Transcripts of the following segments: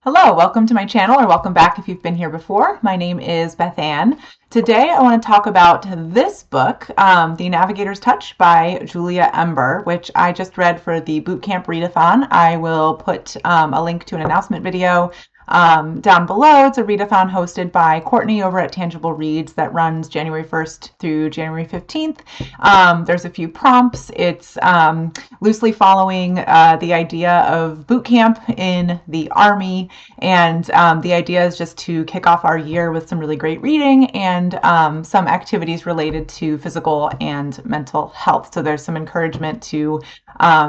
Hello, welcome to my channel, or welcome back if you've been here before. My name is Beth Ann. Today I want to talk about this book, The Navigator's Touch by Julia Ember, which I just read for the Bootcamp Readathon. I will put a link to an announcement video down below. It's a readathon hosted by Courtney over at Tangible Reads that runs January 1st through January 15th. There's a few prompts. It's loosely following the idea of boot camp in the Army, and the idea is just to kick off our year with some really great reading and some activities related to physical and mental health. So there's some encouragement to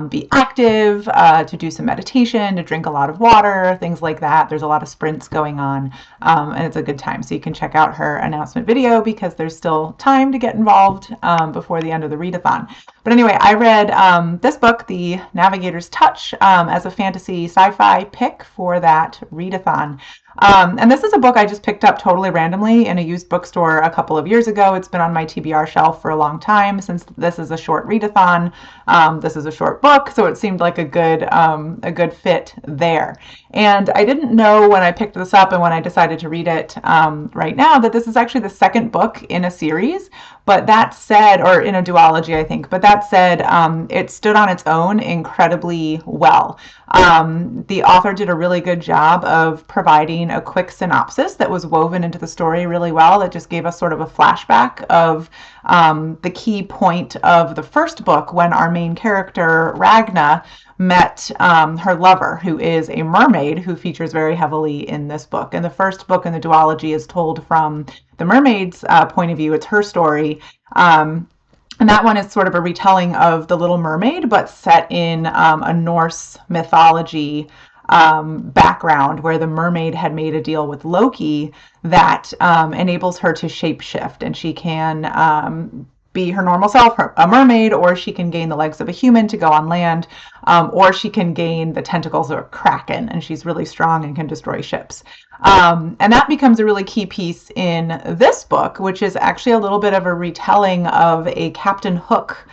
be active, to do some meditation, to drink a lot of water, things like that. There's a lot of sprints going on, and it's a good time. So you can check out her announcement video because there's still time to get involved before the end of the readathon. But anyway, I read this book, The Navigator's Touch, as a fantasy sci-fi pick for that readathon. And this is a book I just picked up totally randomly in a used bookstore a couple of years ago. It's been on my TBR shelf for a long time. Since this is a short readathon, this is a short book, so it seemed like a good fit there. And I didn't know when I picked this up and when I decided to read it right now that this is actually the second book in a series. But that said, or in a duology, I think, but that said, it stood on its own incredibly well. The author did a really good job of providing a quick synopsis that was woven into the story really well. It just gave us sort of a flashback of the key point of the first book when our main character, Ragna, met her lover, who is a mermaid who features very heavily in this book. And the first book in the duology is told from the mermaid's point of view. It's her story. And that one is sort of a retelling of The Little Mermaid, but set in a Norse mythology background where the mermaid had made a deal with Loki that enables her to shapeshift, and she can be her normal self, a mermaid, or she can gain the legs of a human to go on land, or she can gain the tentacles of a kraken, and she's really strong and can destroy ships. And that becomes a really key piece in this book, which is actually a little bit of a retelling of a Captain Hook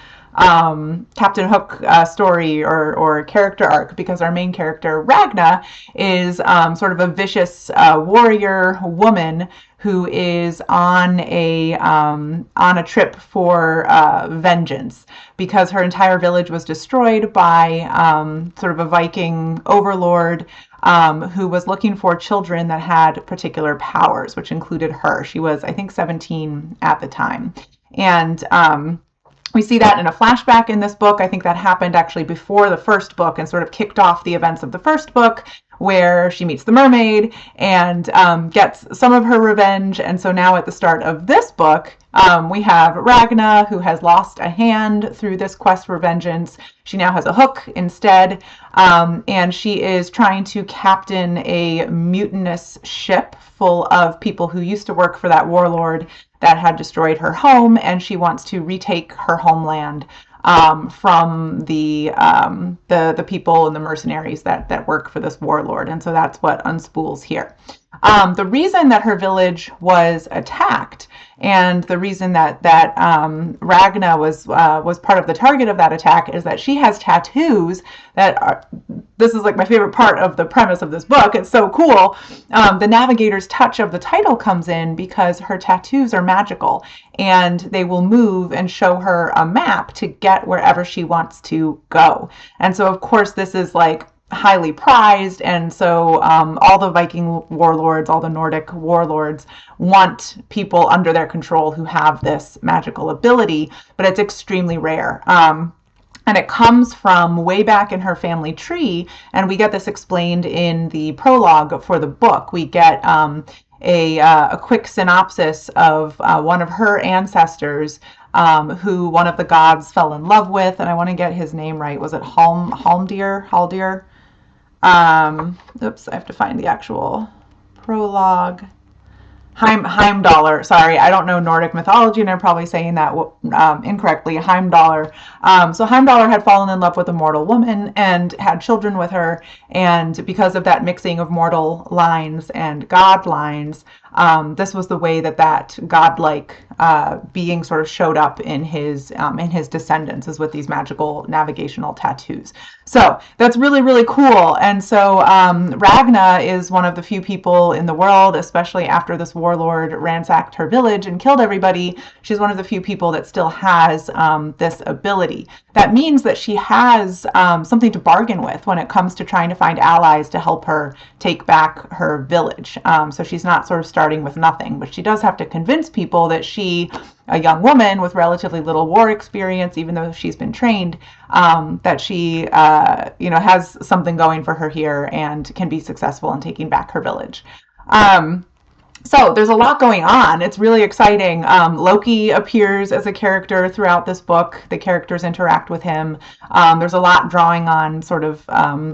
story or character arc, because our main character Ragna is sort of a vicious warrior woman who is on a trip for vengeance because her entire village was destroyed by sort of a Viking overlord who was looking for children that had particular powers, which included her. She was, I think, 17 at the time. And we see that in a flashback in this book. I think that happened actually before the first book and sort of kicked off the events of the first book, where she meets the mermaid and gets some of her revenge. And so now at the start of this book, we have Ragna, who has lost a hand through this quest for vengeance. She now has a hook instead, and she is trying to captain a mutinous ship full of people who used to work for that warlord that had destroyed her home, and she wants to retake her homeland from the people and the mercenaries that work for this warlord. And so that's what unspools here. The reason that her village was attacked, and the reason that Ragna was part of the target of that attack, is that she has tattoos that are, this is like my favorite part of the premise of this book. It's so cool. The Navigator's Touch of the title comes in because her tattoos are magical, and they will move and show her a map to get wherever she wants to go. And so, of course, this is like highly prized, and so all the Viking warlords, all the Nordic warlords want people under their control who have this magical ability, but it's extremely rare. And it comes from way back in her family tree, and we get this explained in the prologue for the book. We get a quick synopsis of one of her ancestors who one of the gods fell in love with, and I want to get his name right. Was it Haldir? Oops, I have to find the actual prologue. Heimdallr. Sorry, I don't know Nordic mythology, and I'm probably saying that incorrectly. Heimdallr. So Heimdallr had fallen in love with a mortal woman and had children with her, and because of that mixing of mortal lines and god lines, this was the way that godlike being sort of showed up in his descendants, is with these magical navigational tattoos. So that's really, really cool. And so Ragna is one of the few people in the world, especially after this warlord ransacked her village and killed everybody. She's one of the few people that still has this ability. That means that she has something to bargain with when it comes to trying to find allies to help her take back her village. So she's not sort of starting with nothing, but she does have to convince people that she, a young woman with relatively little war experience, even though she's been trained, that she has something going for her here and can be successful in taking back her village. So there's a lot going on. It's really exciting. Loki appears as a character throughout this book. The characters interact with him. There's a lot drawing on sort of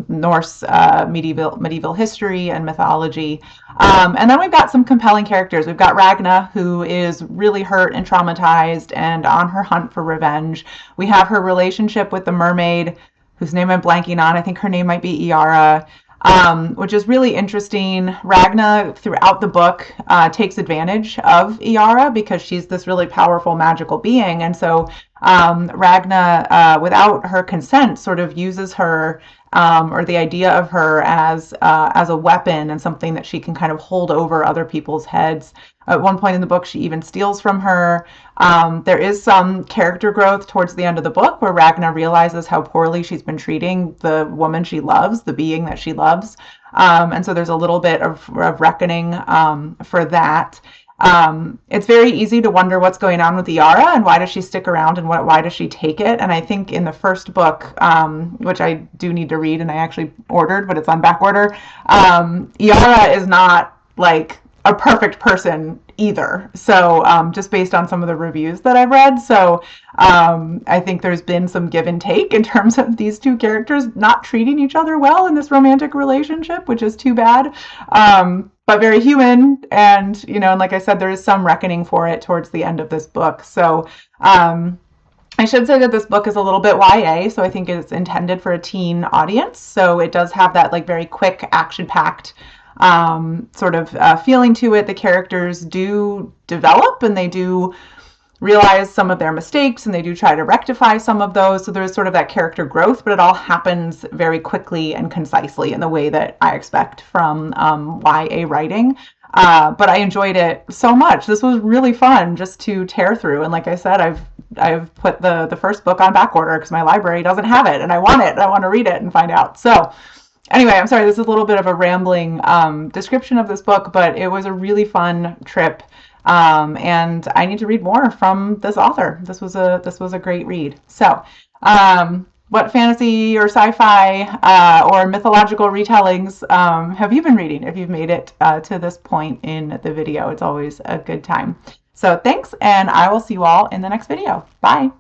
Norse medieval history and mythology. And then we've got some compelling characters. We've got Ragna, who is really hurt and traumatized and on her hunt for revenge. We have her relationship with the mermaid, whose name I'm blanking on. I think her name might be Yarra. Which is really interesting. Ragna, throughout the book, takes advantage of Yarra because she's this really powerful magical being. And so Ragna, without her consent, sort of uses her, or the idea of her, as a weapon and something that she can kind of hold over other people's heads. At one point in the book, she even steals from her. There is some character growth towards the end of the book where Ragna realizes how poorly she's been treating the woman she loves, the being that she loves. And so there's a little bit of reckoning for that. It's very easy to wonder what's going on with Yarra and why does she stick around and why does she take it. And I think in the first book, which I do need to read and I actually ordered, but it's on back order, Yarra is not like a perfect person either. So just based on some of the reviews that I've read. So I think there's been some give and take in terms of these two characters not treating each other well in this romantic relationship, which is too bad. But very human. And, and like I said, there is some reckoning for it towards the end of this book. So I should say that this book is a little bit YA, so I think it's intended for a teen audience. So it does have that like very quick, action-packed sort of feeling to it. The characters do develop and they do realize some of their mistakes and they do try to rectify some of those. So there's sort of that character growth, but it all happens very quickly and concisely in the way that I expect from YA writing. But I enjoyed it so much. This was really fun just to tear through. And like I said, I've put the first book on back order because my library doesn't have it and I want it. I want to read it and find out. So anyway, I'm sorry, this is a little bit of a rambling description of this book, but it was a really fun trip. And I need to read more from this author. This was a great read. So, what fantasy or sci-fi or mythological retellings have you been reading? If you've made it to this point in the video, it's always a good time. So thanks, and I will see you all in the next video. Bye.